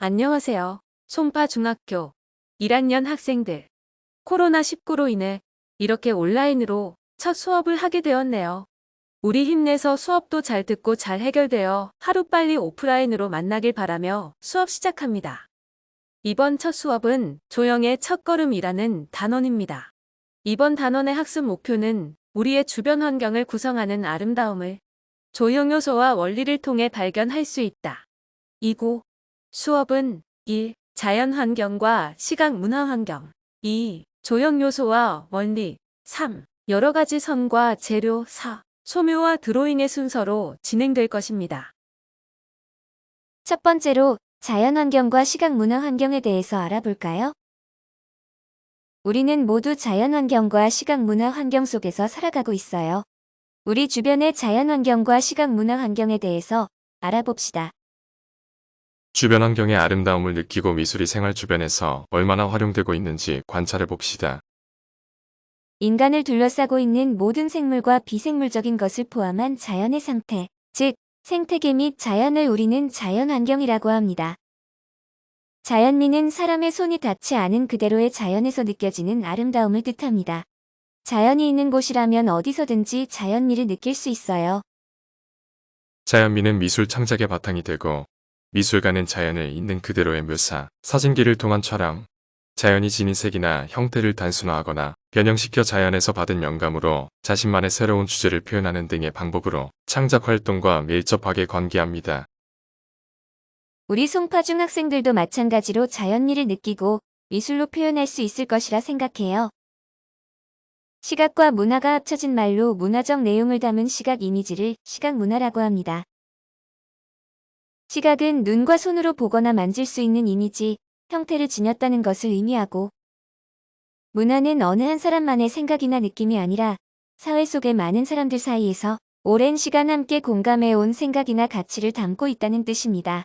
안녕하세요. 송파 중학교 1학년 학생들. 코로나19로 인해 이렇게 온라인으로 첫 수업을 하게 되었네요. 우리 힘내서 수업도 잘 듣고 잘 해결되어 하루빨리 오프라인으로 만나길 바라며 수업 시작합니다. 이번 첫 수업은 조형의 첫걸음이라는 단원입니다. 이번 단원의 학습 목표는 우리의 주변 환경을 구성하는 아름다움을 조형 요소와 원리를 통해 발견할 수 있다. 이고 수업은 1. 자연 환경과 시각 문화 환경 2. 조형 요소와 원리 3. 여러 가지 선과 재료 4. 소묘와 드로잉의 순서로 진행될 것입니다. 첫 번째로 자연 환경과 시각 문화 환경에 대해서 알아볼까요? 우리는 모두 자연 환경과 시각 문화 환경 속에서 살아가고 있어요. 우리 주변의 자연 환경과 시각 문화 환경에 대해서 알아봅시다. 주변 환경의 아름다움을 느끼고 미술이 생활 주변에서 얼마나 활용되고 있는지 관찰해 봅시다. 인간을 둘러싸고 있는 모든 생물과 비생물적인 것을 포함한 자연의 상태, 즉 생태계 및 자연을 우리는 자연 환경이라고 합니다. 자연미는 사람의 손이 닿지 않은 그대로의 자연에서 느껴지는 아름다움을 뜻합니다. 자연이 있는 곳이라면 어디서든지 자연미를 느낄 수 있어요. 자연미는 미술 창작의 바탕이 되고 미술가는 자연을 있는 그대로의 묘사, 사진기를 통한 촬영, 자연이 지닌 색이나 형태를 단순화하거나 변형시켜 자연에서 받은 영감으로 자신만의 새로운 주제를 표현하는 등의 방법으로 창작 활동과 밀접하게 관계합니다. 우리 송파중 학생들도 마찬가지로 자연미를 느끼고 미술로 표현할 수 있을 것이라 생각해요. 시각과 문화가 합쳐진 말로 문화적 내용을 담은 시각 이미지를 시각문화라고 합니다. 시각은 눈과 손으로 보거나 만질 수 있는 이미지, 형태를 지녔다는 것을 의미하고, 문화는 어느 한 사람만의 생각이나 느낌이 아니라 사회 속의 많은 사람들 사이에서 오랜 시간 함께 공감해온 생각이나 가치를 담고 있다는 뜻입니다.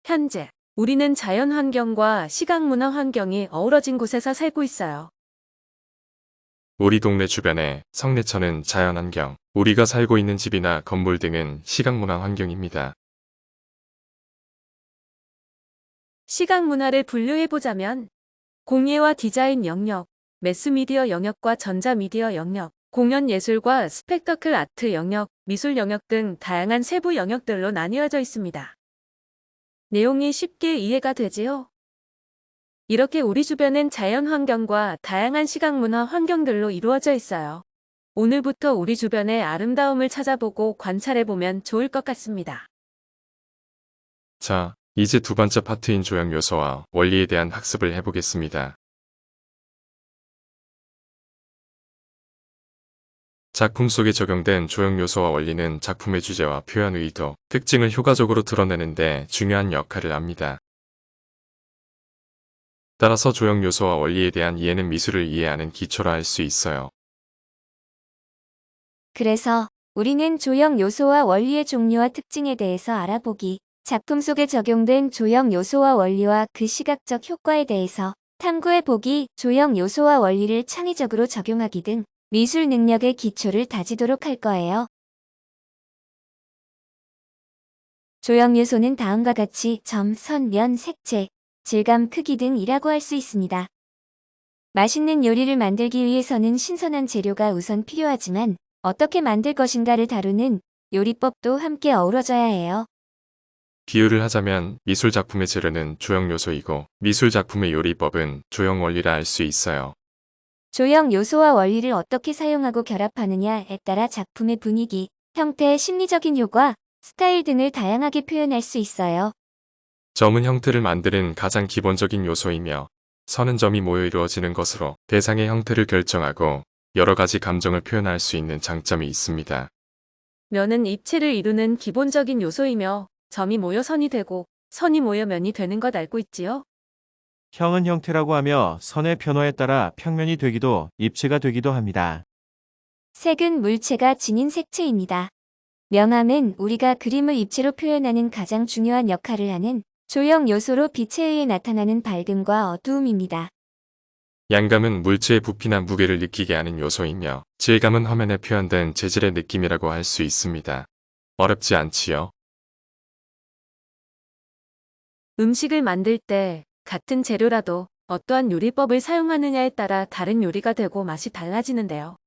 현재 우리는 자연 환경과 시각 문화 환경이 어우러진 곳에서 살고 있어요. 우리 동네 주변의 성내천은 자연환경, 우리가 살고 있는 집이나 건물 등은 시각문화 환경입니다. 시각 문화를 분류해보자면 공예와 디자인 영역, 매스미디어 영역과 전자미디어 영역, 공연 예술과 스펙터클 아트 영역, 미술 영역 등 다양한 세부 영역들로 나뉘어져 있습니다. 내용이 쉽게 이해가 되지요? 이렇게 우리 주변은 자연 환경과 다양한 시각 문화 환경들로 이루어져 있어요. 오늘부터 우리 주변의 아름다움을 찾아보고 관찰해보면 좋을 것 같습니다. 자, 이제 두 번째 파트인 조형 요소와 원리에 대한 학습을 해보겠습니다. 작품 속에 적용된 조형 요소와 원리는 작품의 주제와 표현 의도, 특징을 효과적으로 드러내는 데 중요한 역할을 합니다. 따라서 조형 요소와 원리에 대한 이해는 미술을 이해하는 기초라 할 수 있어요. 그래서 우리는 조형 요소와 원리의 종류와 특징에 대해서 알아보기, 작품 속에 적용된 조형 요소와 원리와 그 시각적 효과에 대해서 탐구해보기, 조형 요소와 원리를 창의적으로 적용하기 등 미술 능력의 기초를 다지도록 할 거예요. 조형 요소는 다음과 같이 점, 선, 면, 색채, 질감, 크기 등이라고 할 수 있습니다. 맛있는 요리를 만들기 위해서는 신선한 재료가 우선 필요하지만 어떻게 만들 것인가를 다루는 요리법도 함께 어우러져야 해요. 비유를 하자면 미술 작품의 재료는 조형 요소이고 미술 작품의 요리법은 조형 원리라 할 수 있어요. 조형 요소와 원리를 어떻게 사용하고 결합하느냐에 따라 작품의 분위기, 형태, 심리적인 효과, 스타일 등을 다양하게 표현할 수 있어요. 점은 형태를 만드는 가장 기본적인 요소이며 선은 점이 모여 이루어지는 것으로 대상의 형태를 결정하고 여러 가지 감정을 표현할 수 있는 장점이 있습니다. 면은 입체를 이루는 기본적인 요소이며 점이 모여 선이 되고 선이 모여 면이 되는 것 알고 있지요? 형은 형태라고 하며 선의 변화에 따라 평면이 되기도 입체가 되기도 합니다. 색은 물체가 지닌 색채입니다. 명암은 우리가 그림을 입체로 표현하는 가장 중요한 역할을 하는 조형 요소로 빛에 의해 나타나는 밝음과 어두움입니다. 양감은 물체의 부피나 무게를 느끼게 하는 요소이며 질감은 화면에 표현된 재질의 느낌이라고 할 수 있습니다. 어렵지 않지요? 음식을 만들 때 같은 재료라도 어떠한 요리법을 사용하느냐에 따라 다른 요리가 되고 맛이 달라지는데요.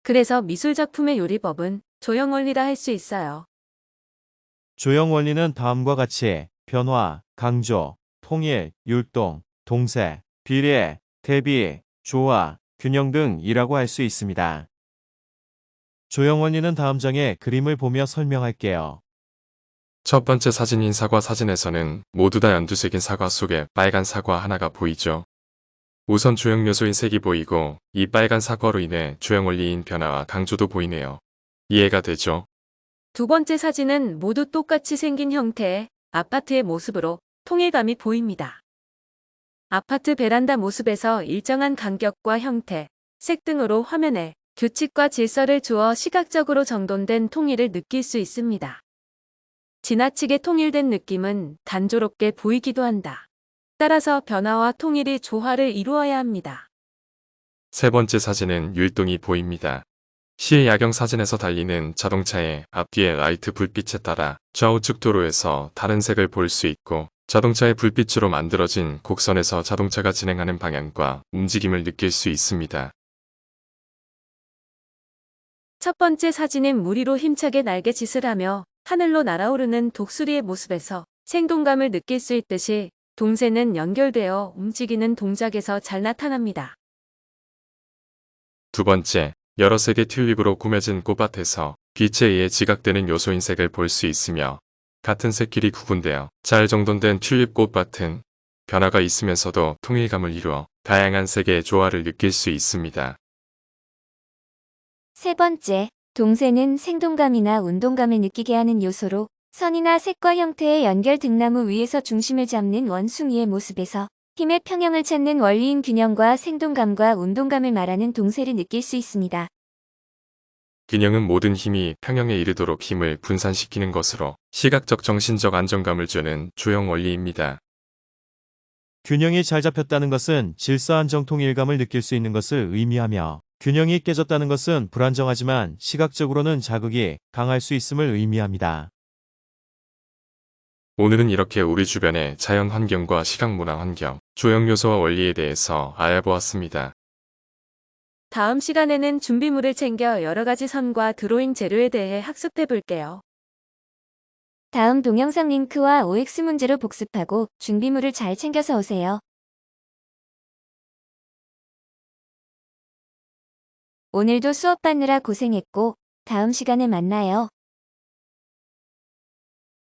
그래서 미술작품의 요리법은 조형 원리라 할 수 있어요. 조형 원리는 다음과 같이 변화, 강조, 통일, 율동, 동세, 비례, 대비, 조화, 균형 등이라고 할 수 있습니다. 조형 원리는 다음 장의 그림을 보며 설명할게요. 첫 번째 사진인 사과 사진에서는 모두 다 연두색인 사과 속에 빨간 사과 하나가 보이죠. 우선 조형 요소인 색이 보이고 이 빨간 사과로 인해 조형 원리인 변화와 강조도 보이네요. 이해가 되죠? 두 번째 사진은 모두 똑같이 생긴 형태의 아파트의 모습으로 통일감이 보입니다. 아파트 베란다 모습에서 일정한 간격과 형태, 색 등으로 화면에 규칙과 질서를 주어 시각적으로 정돈된 통일을 느낄 수 있습니다. 지나치게 통일된 느낌은 단조롭게 보이기도 한다. 따라서 변화와 통일이 조화를 이루어야 합니다. 세 번째 사진은 율동이 보입니다. 시의 야경 사진에서 달리는 자동차의 앞뒤의 라이트 불빛에 따라 좌우측 도로에서 다른 색을 볼 수 있고 자동차의 불빛으로 만들어진 곡선에서 자동차가 진행하는 방향과 움직임을 느낄 수 있습니다. 첫 번째 사진은 무리로 힘차게 날개짓을 하며 하늘로 날아오르는 독수리의 모습에서 생동감을 느낄 수 있듯이 동새는 연결되어 움직이는 동작에서 잘 나타납니다. 두 번째, 여러 색의 튤립으로 꾸며진 꽃밭에서 빛에 의해 지각되는 요소인 색을 볼 수 있으며 같은 색끼리 구분되어 잘 정돈된 튤립 꽃밭은 변화가 있으면서도 통일감을 이루어 다양한 색의 조화를 느낄 수 있습니다. 세 번째, 동새는 생동감이나 운동감을 느끼게 하는 요소로 선이나 색과 형태의 연결 등나무 위에서 중심을 잡는 원숭이의 모습에서 힘의 평형을 찾는 원리인 균형과 생동감과 운동감을 말하는 동새를 느낄 수 있습니다. 균형은 모든 힘이 평형에 이르도록 힘을 분산시키는 것으로 시각적 정신적 안정감을 주는 조형 원리입니다. 균형이 잘 잡혔다는 것은 질서 안정 통일감을 느낄 수 있는 것을 의미하며 균형이 깨졌다는 것은 불안정하지만 시각적으로는 자극이 강할 수 있음을 의미합니다. 오늘은 이렇게 우리 주변의 자연 환경과 시각 문화 환경, 조형 요소와 원리에 대해서 알아보았습니다. 다음 시간에는 준비물을 챙겨 여러 가지 선과 드로잉 재료에 대해 학습해 볼게요. 다음 동영상 링크와 OX 문제로 복습하고 준비물을 잘 챙겨서 오세요. 오늘도 수업 받느라 고생했고 다음 시간에 만나요.